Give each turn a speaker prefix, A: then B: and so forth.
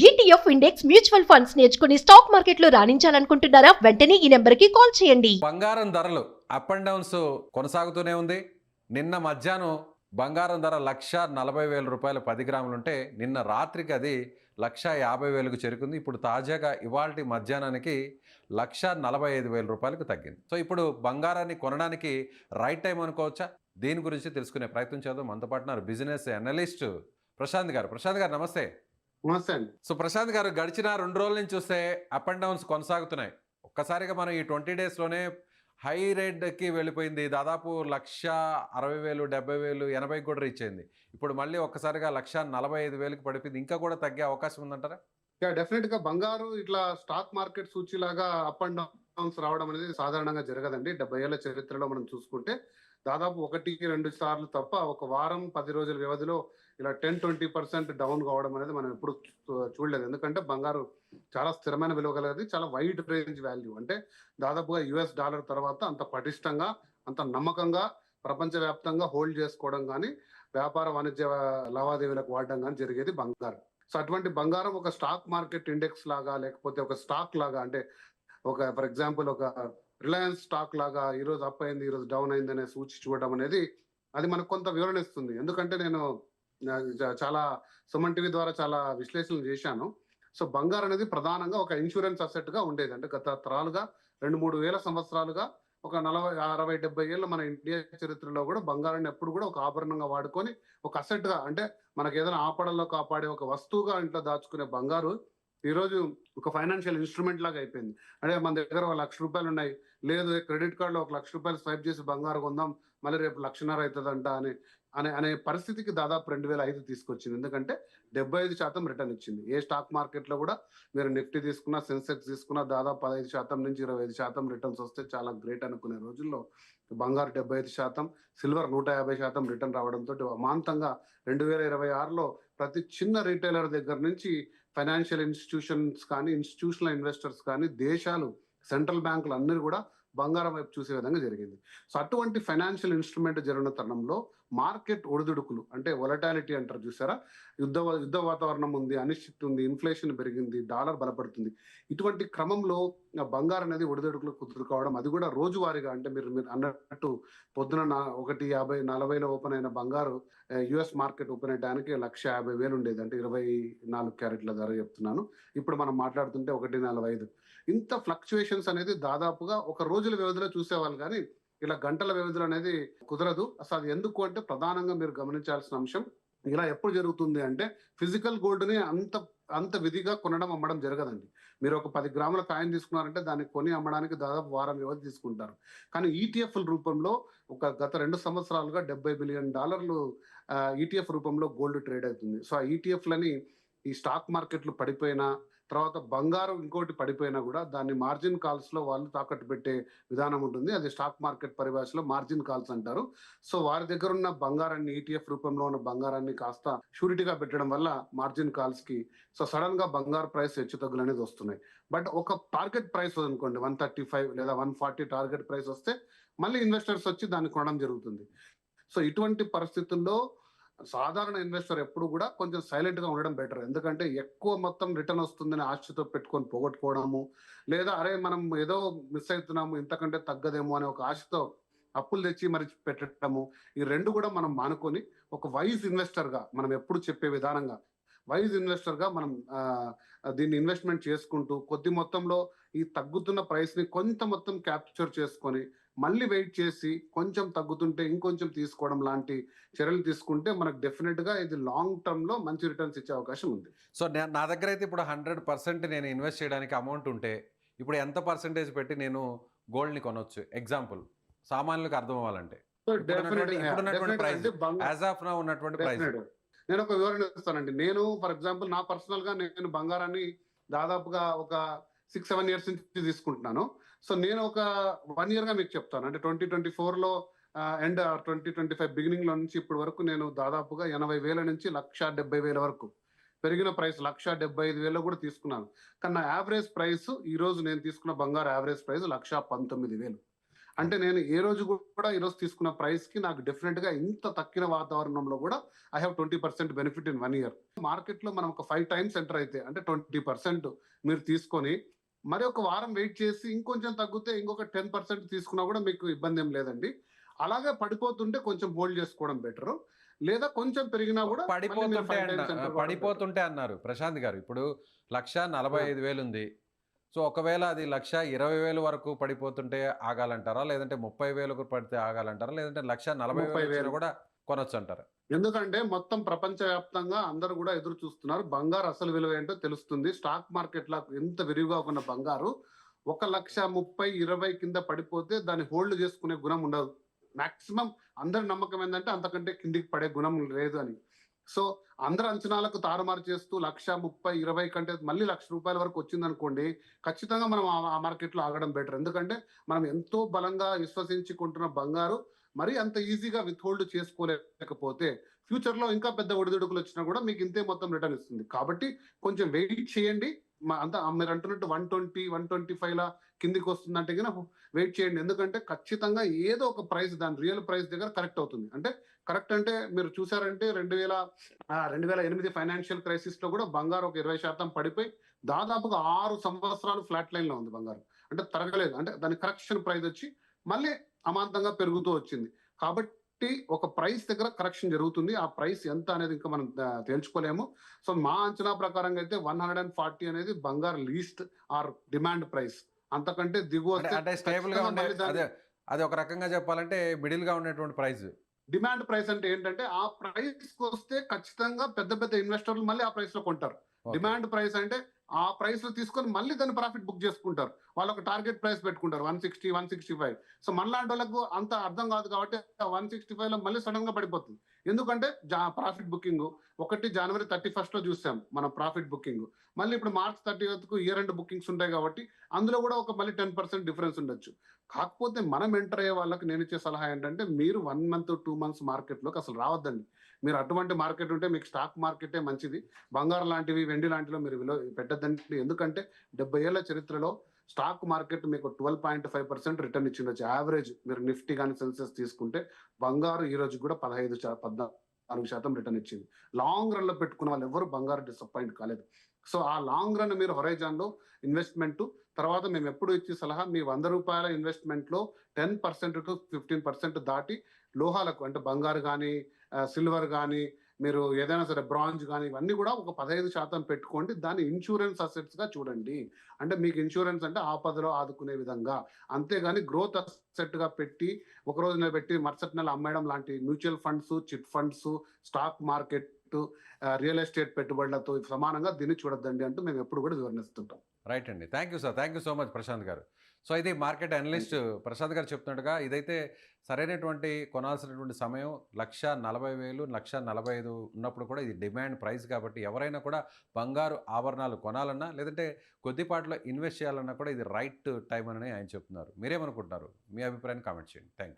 A: ETF index mutual funds నేర్చుకుని stock మార్కెట్లో రాణించాలనుకుంటున్నారా? వెంటనే ఈ నెంబర్కి కాల్ చేయండి.
B: బంగారం ధరలు అప్ అండ్ డౌన్స్ కొనసాగుతూనే ఉంది. నిన్న మధ్యాహ్నం బంగారం ధర 1,40,000 రూపాయలు 10 గ్రాములుంటే నిన్న రాత్రికి అది 1,50,000కు చేరుకుంది. ఇప్పుడు తాజాగా ఇవాల్టి మధ్యాహ్నానికి 1,45,000 రూపాయలకు తగ్గింది. సో ఇప్పుడు బంగారాన్ని కొనడానికి రైట్ టైం అనుకోవచ్చా? దీని గురించి తెలుసుకునే ప్రయత్నం చేద్దాం. మనతో పాటు బిజినెస్ అనలిస్ట్ ప్రశాంత్ గారు. ప్రశాంత్ గారు నమస్తే.
C: నమస్తే అండి.
B: సో ప్రశాంత్ గారు, గడిచిన 2 రోజుల నుంచి చూస్తే అప్ అండ్ డౌన్స్ కొనసాగుతున్నాయి. ఒక్కసారిగా మనం ఈ 20 డేస్లోనే హై రేట్కి వెళ్ళిపోయింది. దాదాపు 1,60,000, 70,000, 80 కూడా రీచ్ అయింది. ఇప్పుడు మళ్ళీ ఒక్కసారిగా 1,45,000కి పడిపోయింది. ఇంకా కూడా తగ్గే అవకాశం ఉందంటారా?
C: డెఫినెట్ గా బంగారు ఇట్లా స్టాక్ మార్కెట్ సూచీలాగా అప్ అండ్ డౌన్స్ రావడం అనేది సాధారణంగా జరగదండి. 70 ఏళ్ల చరిత్రలో మనం చూసుకుంటే దాదాపు 1-2 సార్లు తప్ప ఒక వారం 10 రోజుల వ్యవధిలో ఇలా 10-20% డౌన్ కావడం అనేది మనం ఎప్పుడు చూడలేదు. ఎందుకంటే బంగారు చాలా స్థిరమైన విలువ కలది, చాలా వైడ్ రేంజ్ వాల్యూ. అంటే దాదాపుగా US$ తర్వాత అంత పటిష్టంగా, అంత నమ్మకంగా ప్రపంచవ్యాప్తంగా హోల్డ్ చేసుకోవడం కానీ, వ్యాపార వాణిజ్య లావాదేవీలకు వాడడం కానీ జరిగేది బంగారం. సో అటువంటి బంగారం ఒక స్టాక్ మార్కెట్ ఇండెక్స్ లాగా, లేకపోతే ఒక స్టాక్ లాగా, అంటే ఒక ఫర్ ఎగ్జాంపుల్ ఒక రిలయన్స్ స్టాక్ లాగా ఈరోజు అప్ అయింది, ఈరోజు డౌన్ అయింది అనే సూచి చూడడం అనేది అది మనకు కొంత వివరణ ఇస్తుంది. ఎందుకంటే నేను చాలా సుమన్ టీవీ ద్వారా చాలా విశ్లేషణలు చేశాను. సో బంగారం అనేది ప్రధానంగా ఒక ఇన్సూరెన్స్ అసెట్ గా ఉండేది. అంటే గత తరాలుగా 2-3 వేల సంవత్సరాలుగా ఒక 40, 60, 70 ఏళ్ళ మన ఇండియా చరిత్రలో కూడా బంగారాన్ని ఎప్పుడు కూడా ఒక ఆభరణంగా వాడుకొని ఒక అసెట్ గా, అంటే మనకి ఏదైనా ఆపడల్లో కాపాడే ఒక వస్తువుగా ఇంట్లో దాచుకునే బంగారు ఈరోజు ఒక ఫైనాన్షియల్ ఇన్స్ట్రుమెంట్ లాగా అయిపోయింది. అంటే మన దగ్గర ₹1,00,000 ఉన్నాయి, లేదు క్రెడిట్ కార్డులో ₹1,00,000 స్వైప్ చేసి బంగారు కొందాం, మళ్ళీ రేపు 1,50,000 అవుతుందంట అనే అనే అనే పరిస్థితికి దాదాపు 2005 తీసుకొచ్చింది. ఎందుకంటే 75% రిటర్న్ ఇచ్చింది. ఏ స్టాక్ మార్కెట్ లో కూడా మీరు నిఫ్టీ తీసుకున్నా, సెన్సెక్స్ తీసుకున్నా దాదాపు 15% నుంచి 25% రిటర్న్స్ వస్తే చాలా గ్రేట్ అనుకునే రోజుల్లో బంగారు 75%, సిల్వర్ 150% రిటర్న్ రావడంతో అమాంతంగా 2026లో ప్రతి చిన్న రీటైలర్ దగ్గర నుంచి ఫైనాన్షియల్ ఇన్స్టిట్యూషన్స్ కానీ, ఇన్స్టిట్యూషనల్ ఇన్వెస్టర్స్ కానీ, దేశాలు, సెంట్రల్ బ్యాంకులు అన్ని కూడా బంగారం వైపు చూసే విధంగా జరిగింది. సో అటువంటి ఫైనాన్షియల్ ఇన్స్ట్రుమెంట్ జరిగిన తరుణంలో మార్కెట్ ఒడిదుడుకులు, అంటే వొలటాలిటీ అంటారు చూసారా, యుద్ధ వాతావరణం ఉంది, అనిశ్చితి ఉంది, ఇన్ఫ్లేషన్ పెరిగింది, డాలర్ బలపడుతుంది. ఇటువంటి క్రమంలో బంగారం అనేది ఒడిదుడుకులు కుదురుకోవడం, అది కూడా రోజువారీగా, అంటే మీరు అన్నట్టు పొద్దున 1:50, 40లో ఓపెన్ అయిన బంగారు US మార్కెట్ ఓపెన్ అయ్యడానికి 1,50,000 ఉండేది. అంటే 24 క్యారెట్ల ధర చెప్తున్నాను. ఇప్పుడు మనం మాట్లాడుతుంటే 1,45. ఇంత ఫ్లక్చుయేషన్స్ అనేది దాదాపుగా ఒక రోజుల వ్యవధిలో చూసేవాళ్ళు, కానీ ఇలా గంటల వ్యవధిలో అనేది కుదరదు. అసలు అది ఎందుకు అంటే ప్రధానంగా మీరు గమనించాల్సిన అంశం, ఇలా ఎప్పుడు జరుగుతుంది అంటే ఫిజికల్ గోల్డ్ ని అంత విధిగా కొనడం అమ్మడం జరగదండి. మీరు ఒక 10 గ్రాముల కాయిన్ తీసుకున్నారంటే దాన్ని కొని అమ్మడానికి దాదాపు వారం వ్యవధి తీసుకుంటారు. కానీ ఈటీఎఫ్ రూపంలో గత 2 సంవత్సరాలుగా $70 బిలియన్ ఈటీఎఫ్ రూపంలో గోల్డ్ ట్రేడ్ అవుతుంది. సో ఆ ఈటీఎఫ్లని ఈ స్టాక్ మార్కెట్లు పడిపోయినా, తర్వాత బంగారం ఇంకోటి పడిపోయినా కూడా దాన్ని మార్జిన్ కాల్స్ లో వాళ్ళు తాకట్టు పెట్టే విధానం ఉంటుంది. అది స్టాక్ మార్కెట్ పరిభాషలో మార్జిన్ కాల్స్ అంటారు. సో వారి దగ్గర ఉన్న బంగారాన్ని, ఈటీఎఫ్ రూపంలో ఉన్న బంగారాన్ని కాస్త షూరిటీగా పెట్టడం వల్ల మార్జిన్ కాల్స్ కి సో సడన్ గా బంగారు ప్రైస్ హెచ్చుతగ్గులు అనేది వస్తున్నాయి. బట్ ఒక టార్గెట్ ప్రైస్ అనుకోండి 135 లేదా 140 టార్గెట్ ప్రైస్ వస్తే మళ్ళీ ఇన్వెస్టర్స్ వచ్చి దాన్ని కొనడం జరుగుతుంది. సో ఇటువంటి పరిస్థితుల్లో సాధారణ ఇన్వెస్టర్ ఎప్పుడు కూడా కొంచెం సైలెంట్ గా ఉండడం బెటర్. ఎందుకంటే ఎక్కువ మొత్తం రిటర్న్ వస్తుందని ఆశతో పెట్టుకొని పోగొట్టుకోవడము, లేదా అరే మనం ఏదో మిస్ అవుతున్నాము, ఇంతకంటే తగ్గదేమో అనే ఒక ఆశతో అప్పులు తెచ్చి మరి పెట్టడము, ఈ రెండు కూడా మనం మానుకొని ఒక వైజ్ ఇన్వెస్టర్ గా, మనం ఎప్పుడు చెప్పే విధానంగా వైజ్ ఇన్వెస్టర్ గా మనం దీన్ని ఇన్వెస్ట్మెంట్ చేసుకుంటూ కొద్ది మొత్తంలో ఈ తగ్గుతున్న ప్రైస్ ని కొంత మొత్తం క్యాప్చర్ చేసుకొని మళ్ళీ వెయిట్ చేసి కొంచెం తగ్గుతుంటే ఇంకొంచెం తీసుకోవడం లాంటి చర్యలు తీసుకుంటే మనకు డెఫినెట్ గా ఇది లాంగ్ టర్మ్ లో మంచి రిటర్న్స్ ఇచ్చే అవకాశం ఉంది.
B: సో నా దగ్గర అయితే ఇప్పుడు 100% నేను ఇన్వెస్ట్ చేయడానికి అమౌంట్ ఉంటే ఇప్పుడు ఎంత పర్సెంటేజ్ పెట్టి నేను గోల్డ్ని కొనవచ్చు? ఎగ్జాంపుల్ సామాన్యులకు అర్థం అవ్వాలంటే ఇప్పుడున్నటువంటి ప్రైస్, యాజ్ ఆఫ్ నౌ ఉన్నటువంటి ప్రైస్.
C: నేను ఒక వివరణ ఇస్తానండి. నేను ఫర్ ఎగ్జాంపుల్ నా పర్సనల్ గా నేను బంగారాన్ని దాదాపుగా ఒక 6-7 ఇయర్స్ నుంచి తీసుకుంటున్నాను. సో నేను ఒక 1 ఇయర్ గా మీకు చెప్తాను. అంటే 2024లో అండ్ 2025 బిగినింగ్ లో నుంచి ఇప్పటి వరకు నేను దాదాపుగా 80,000 నుంచి 1,70,000 వరకు పెరిగిన ప్రైస్ 1,75,000 కూడా తీసుకున్నాను. కానీ నా యావరేజ్ ప్రైస్ ఈ రోజు నేను తీసుకున్న బంగారు యావరేజ్ ప్రైస్ 1,19,000. అంటే నేను ఏ రోజు కూడా ఈ రోజు తీసుకున్న ప్రైస్ కి నాకు డెఫినెట్ గా ఇంత తక్కిన వాతావరణంలో కూడా I have 20% benefit in 1 year. Market లో మనం ఒక 5 టైమ్స్ ఎంటర్ అయితే అంటే 20% మీరు తీసుకొని మరి ఒక వారం వెయిట్ చేసి ఇంకొంచెం తగ్గితే ఇంకొక 10% తీసుకున్నా కూడా మీకు ఇబ్బంది ఏం లేదండి. అలాగే పడిపోతుంటే కొంచెం హోల్డ్ చేసుకోవడం బెటర్. లేదా కొంచెం పెరిగినా కూడా మళ్ళీ మీరు 5 టైమ్స్ ఎంటర్ కావడం better.
B: పడిపోతుంటే అన్నారు ప్రశాంత్ గారు. ఇప్పుడు 1,45,000 ఉంది. సో ఒకవేళ అది 1,20,000 వరకు పడిపోతుంటే ఆగాలంటారా? లేదంటే 30,000కు పడితే ఆగాలంటారా? లేదంటే 1,40,000 వచ్చినా
C: 30,000
B: కూడా కొనొచ్చు అంటారా?
C: ఎందుకంటే మొత్తం ప్రపంచవ్యాప్తంగా అందరూ కూడా ఎదురు చూస్తున్నారు. బంగారు అసలు విలువ ఏంటో తెలుస్తుంది. స్టాక్ మార్కెట్ లో ఎంత విరివిగా ఉన్న బంగారు 1,30,000, 20 కింద పడిపోతే దాన్ని హోల్డ్ చేసుకునే గుణం ఉండదు. మాక్సిమం అందరి నమ్మకం ఏంటంటే అంతకంటే కిందికి పడే గుణం లేదు అని. సో అందరి అంచనాలకు తారుమారు చేస్తూ 1,30,000, 20 కంటే మళ్ళీ ₹1,00,000 వరకు వచ్చిందనుకోండి, ఖచ్చితంగా మనం ఆ మార్కెట్ లో ఆగడం బెటర్. ఎందుకంటే మనం ఎంతో బలంగా విశ్వసించి కొంటున్న బంగారు మరి అంత ఈజీగా విత్హోల్డ్ చేసుకోలేకపోతే ఫ్యూచర్ లో ఇంకా పెద్ద ఒడిదుడుకులు వచ్చినా కూడా మీకు ఇంతే మొత్తం రిటర్న్ ఇస్తుంది. కాబట్టి కొంచెం వెయిట్ చేయండి. అంతా మీరు అంటున్నట్టు 120, 125 లా కిందికి వస్తుందంటే కనుక వెయిట్ చేయండి. ఎందుకంటే ఖచ్చితంగా ఏదో ఒక ప్రైస్ దాని రియల్ ప్రైస్ దగ్గర కరెక్ట్ అవుతుంది. అంటే కరెక్ట్ అంటే మీరు చూసారంటే 2008 ఫైనాన్షియల్ క్రైసిస్ లో కూడా బంగారు ఒక 20% పడిపోయి దాదాపుగా 6 సంవత్సరాలు ఫ్లాట్ లైన్ లో ఉంది బంగారు. అంటే తరగలేదు. అంటే దాని కరెక్షన్ ప్రైస్ వచ్చి మళ్ళీ అమాంతంగా పెరుగుతూ వచ్చింది. కాబట్టి ఒక ప్రైస్ దగ్గర కరెక్షన్ జరుగుతుంది. ఆ ప్రైస్ ఎంత అనేది ఇంకా మనం తేల్చుకోలేము. సో మా అంచనా ప్రకారంగా అయితే 140 అనేది బంగారు లీస్ట్ ఆర్ డిమాండ్ ప్రైస్. అంతకంటే దిగువ
B: అంటే స్టేబుల్ గా ఉండే అదే అది ఒక రకంగా చెప్పాలంటే మిడిల్ గా ఉండేటువంటి ప్రైస్.
C: డిమాండ్ ప్రైస్ అంటే ఏంటంటే ఆ ప్రైస్ కి వస్తే ఖచ్చితంగా పెద్ద పెద్ద ఇన్వెస్టర్లు మళ్ళీ ఆ ప్రైస్ లో కొంటారు. డిమాండ్ ప్రైస్ అంటే ఆ ప్రైస్ లో తీసుకొని మళ్ళీ దాన్ని ప్రాఫిట్ బుక్ చేసుకుంటారు. వాళ్ళు ఒక టార్గెట్ ప్రైస్ పెట్టుకుంటారు 160, 165. సో మనలాంటి వాళ్ళకు అంత అర్థం కాదు కాబట్టి 165 లో మళ్ళీ సడన్ గా పడిపోతుంది. ఎందుకంటే ప్రాఫిట్ బుకింగ్ 1 జనవరి 31 లో చూసాం మనం ప్రాఫిట్ బుకింగ్. మళ్ళీ ఇప్పుడు మార్చ్ 30కు ఇయర్ ఎండ్ బుకింగ్స్ ఉంటాయి కాబట్టి అందులో కూడా ఒక మళ్ళీ 10% డిఫరెన్స్ ఉండొచ్చు. కాకపోతే మనం ఎంటర్ అయ్యే వాళ్ళకి నేను ఇచ్చే సలహా ఏంటంటే మీరు 1 మంత్ 2 మంత్స్ మార్కెట్ లోకి అసలు రావద్దండి. మీరు అటువంటి మార్కెట్ ఉంటే మీకు స్టాక్ మార్కెటే మంచిది. బంగారం లాంటివి, వెండి లాంటిలో మీరు విలువ పెట్టద్దండి. ఎందుకంటే 70 ఏళ్ల చరిత్రలో స్టాక్ మార్కెట్ మీకు 12.5% రిటర్న్ ఇచ్చిండొచ్చు యావరేజ్. మీరు నిఫ్టీ కానీ సెన్సెస్ తీసుకుంటే బంగారు ఈ రోజు కూడా 14% రిటర్న్ ఇచ్చింది. లాంగ్ రన్ లో పెట్టుకున్న వాళ్ళు ఎవరు బంగారు డిసప్పాయింట్ కాలేదు. సో ఆ లాంగ్ రన్ మీరు హొరైజాన్ లో ఇన్వెస్ట్మెంట్ తర్వాత మేము ఎప్పుడు ఇచ్చే సలహా మీ ₹100 ఇన్వెస్ట్మెంట్ లో 10% టు 15% దాటి లోహాలకు అంటే బంగారు కానీ సిల్వర్ కానీ మీరు ఏదైనా సరే బ్రాంజ్ కానీ ఇవన్నీ కూడా ఒక 15% పెట్టుకోండి. దాన్ని ఇన్సూరెన్స్ అసెట్స్ గా చూడండి. అంటే మీకు ఇన్సూరెన్స్ అంటే ఆపదలో ఆదుకునే విధంగా. అంతేగాని గ్రోత్ అసెట్ గా పెట్టి ఒక రోజు నిలబెట్టి మరుసటి నెల అమ్మేయడం లాంటి mutual funds, chit funds, stock market, real estate పెట్టుబడులతో సమానంగా దీన్ని చూడొద్దండి అంటూ మేము ఎప్పుడు కూడా వివరిస్తుంటాం.
B: రైట్ అండి. Thank you sir. Thank you so much Prashanth garu. So ఇది మార్కెట్ అనలిస్ట్ ప్రశాంత్ గారు చెప్తున్నట్టుగా ఇదైతే సరైనటువంటి కొనాల్సినటువంటి సమయం 1,40,000, 1,45,000 ఉన్నప్పుడు కూడా ఇది డిమాండ్ ప్రైస్ కాబట్టి ఎవరైనా కూడా బంగారు ఆభరణాలు కొనాలన్నా లేదంటే కొద్దిపాట్లో ఇన్వెస్ట్ చేయాలన్నా కూడా ఇది రైట్ టైం అని ఆయన చెప్తున్నారు. మీరేమనుకుంటున్నారు? మీ అభిప్రాయాన్ని కామెంట్ చేయండి. Thank you.